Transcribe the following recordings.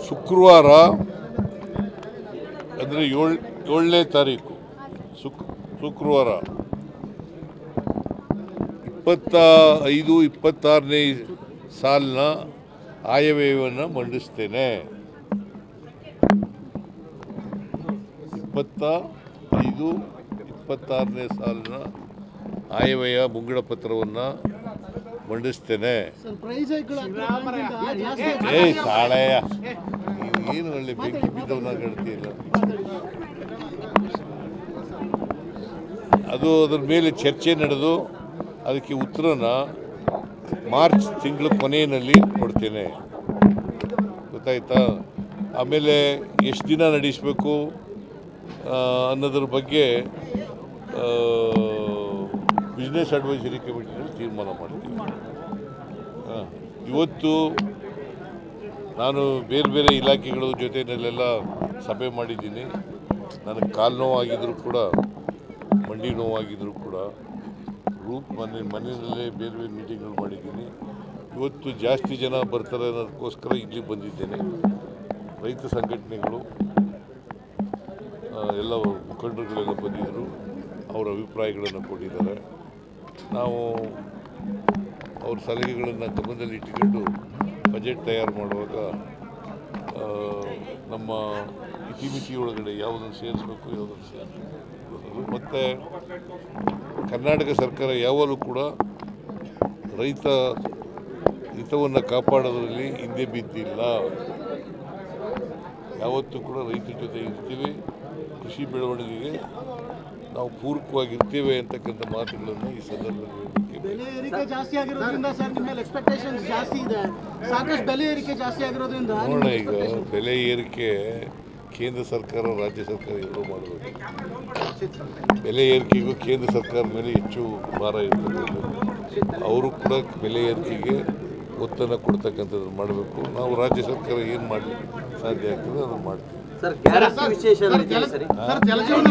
ಶುಕ್ರವಾರ ಅಂದರೆ 7ನೇ ತಾರೀಕು ಶುಕ್ರವಾರ 25-26ನೇ ಸಾಲಿನ ಆಯವ್ಯಯವನ್ನು ಮಂಡಿಸ್ತೇನೆ. 25-26ನೇ ಸಾಲಿನ ಆಯವ್ಯಯ ಮುಂಗಡ ಪತ್ರವನ್ನು ಮಂಡಿಸ್ತೇನೆ. ತಾಳೆಯ ಏನು ಒಳ್ಳೆ ಬೆಂಕಿ ಬಿದ್ದವನ್ನ ಗಡ್ತಿಲ್ಲ. ಅದರ ಮೇಲೆ ಚರ್ಚೆ ನಡೆದು ಅದಕ್ಕೆ ಉತ್ತರನ ಮಾರ್ಚ್ ತಿಂಗಳ ಕೊನೆಯಲ್ಲಿ ಕೊಡ್ತೇನೆ. ಗೊತ್ತಾಯ್ತಾ? ಆಮೇಲೆ ಎಷ್ಟು ದಿನ ನಡೆಸಬೇಕು ಅನ್ನೋದ್ರ ಬಗ್ಗೆ ಬಿಸ್ನೆಸ್ ಅಡ್ವೈಸರಿ ಕಮಿಟಿನಲ್ಲಿ ತೀರ್ಮಾನ ಮಾಡ್ತೀವಿ. ಇವತ್ತು ನಾನು ಬೇರೆ ಬೇರೆ ಇಲಾಖೆಗಳ ಜೊತೆಯಲ್ಲೆಲ್ಲ ಸಭೆ ಮಾಡಿದ್ದೀನಿ. ನನಗೆ ಕಾಲು ನೋವಾಗಿದ್ದರೂ ಕೂಡ, ಮಂಡಿ ನೋವಾಗಿದ್ದರೂ ಕೂಡ ಮನೆಯಲ್ಲೇ ಬೇರೆ ಬೇರೆ ಮೀಟಿಂಗ್ಗಳು ಮಾಡಿದ್ದೀನಿ. ಇವತ್ತು ಜಾಸ್ತಿ ಜನ ಬರ್ತಾರೆ ಅನ್ನೋದಕ್ಕೋಸ್ಕರ ಇಲ್ಲಿ ಬಂದಿದ್ದೇನೆ. ರೈತ ಸಂಘಟನೆಗಳು ಎಲ್ಲ ಮುಖಂಡರುಗಳೆಲ್ಲ ಬಂದಿದ್ದರು, ಅವರ ಅಭಿಪ್ರಾಯಗಳನ್ನು ಕೊಟ್ಟಿದ್ದಾರೆ. ನಾವು ಅವ್ರ ಸಲಹೆಗಳನ್ನು ಗಮನದಲ್ಲಿ ಇಟ್ಟುಕೊಂಡು ಬಜೆಟ್ ತಯಾರು ಮಾಡುವಾಗ ನಮ್ಮ ಇತಿಮಿತಿ ಒಳಗಡೆ ಯಾವುದನ್ನು ಸೇರಿಸಬೇಕು, ಯಾವುದನ್ನು ಸೇರಿಸಬೇಕು. ಮತ್ತು ಕರ್ನಾಟಕ ಸರ್ಕಾರ ಯಾವಾಗಲೂ ಕೂಡ ರೈತ ಹಿತವನ್ನು ಕಾಪಾಡೋದ್ರಲ್ಲಿ ಹಿಂದೆ ಬಿದ್ದಿಲ್ಲ. ಯಾವತ್ತೂ ಕೂಡ ರೈತರ ಜೊತೆ ಇರ್ತೀವಿ, ಕೃಷಿ ಬೆಳವಣಿಗೆಗೆ ನಾವು ಪೂರಕವಾಗಿರ್ತೇವೆ ಅಂತಕ್ಕಂಥ ಮಾತುಗಳನ್ನು ಈ ಸಂದರ್ಭದಲ್ಲಿ ಬೆಲೆ ಏರಿಕೆ ಜಾಸ್ತಿ ಆಗಿರೋದ್ರಿಂದ ಸರ್ ನಿಮ್ಮ ಮೇಲೆ ಎಕ್ಸ್ಪೆಕ್ಟೇಷನ್ಸ್ ಜಾಸ್ತಿ ಇದೆ. ಸಾಕಷ್ಟು ಬೆಲೆ ಏರಿಕೆ ಜಾಸ್ತಿ ಆಗಿರೋದ್ರಿಂದ ನೋಡೋಣ. ಈಗ ಬೆಲೆ ಏರಿಕೆ ಕೇಂದ್ರ ಸರ್ಕಾರ ರಾಜ್ಯ ಸರ್ಕಾರ ಎರಡೂ ಮಾಡಬೇಕು. ಬೆಲೆ ಏರಿಕೆಗೂ ಕೇಂದ್ರ ಸರ್ಕಾರ ಮೇಲೆ ಹೆಚ್ಚು ಭಾರ ಇರ್ತಕ್ಕಂಥದ್ದು. ಅವರು ಕೂಡ ಬೆಲೆ ಏರಿಕೆಗೆ ಒತ್ತನ್ನು ಕೊಡ್ತಕ್ಕಂಥದ್ದು ಮಾಡಬೇಕು. ನಾವು ರಾಜ್ಯ ಸರ್ಕಾರ ಏನು ಮಾಡಲಿಕ್ಕೆ ಸಾಧ್ಯ ಆಗ್ತದೆ ಅದನ್ನು ಮಾಡ್ತೀವಿ. ಜಲಜೀವನ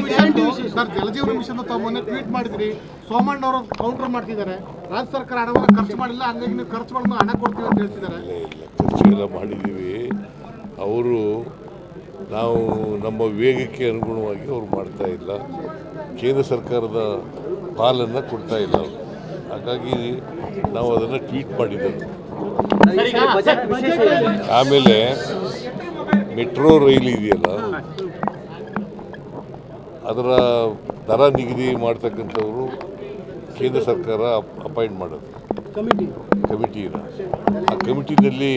ಮಿಷನ್ ಮೊನ್ನೆ ಟ್ವೀಟ್ ಮಾಡಿದ್ರಿ, ಸೋಮಣ್ಣ ಅವರು ಕೌಂಟರ್ ಮಾಡ್ತಿದ್ದಾರೆ. ರಾಜ್ಯ ಸರ್ಕಾರ ಹಣವನ್ನು ಖರ್ಚು ಮಾಡಿಲ್ಲ, ಹಂಗಾಗಿ ನೀವು ಖರ್ಚು ಮಾಡಿದ ಹಣ ಕೊಡ್ತೀವಿ ಅಂತ ಹೇಳ್ತಿದ್ದಾರೆ. ಇಲ್ಲ, ಖರ್ಚು ಎಲ್ಲ ಮಾಡಿದ್ದೀವಿ. ಅವರು ನಾವು ನಮ್ಮ ವೇಗಕ್ಕೆ ಅನುಗುಣವಾಗಿ ಅವ್ರು ಮಾಡ್ತಾ ಇಲ್ಲ, ಕೇಂದ್ರ ಸರ್ಕಾರದ ಪಾಲನ್ನು ಕೊಡ್ತಾ ಇಲ್ಲ. ಹಾಗಾಗಿ ನಾವು ಅದನ್ನು ಟ್ವೀಟ್ ಮಾಡಿದ್ದೆವು. ಆಮೇಲೆ ಮೆಟ್ರೋ ರೈಲ್ ಇದೆಯಲ್ಲ, ಅದರ ದರ ನಿಗದಿ ಮಾಡ್ತಕ್ಕಂಥವರು ಕೇಂದ್ರ ಸರ್ಕಾರ ಅಪಾಯಿಂಟ್ ಮಾಡೋದು ಕಮಿಟಿನ. ಆ ಕಮಿಟಿನಲ್ಲಿ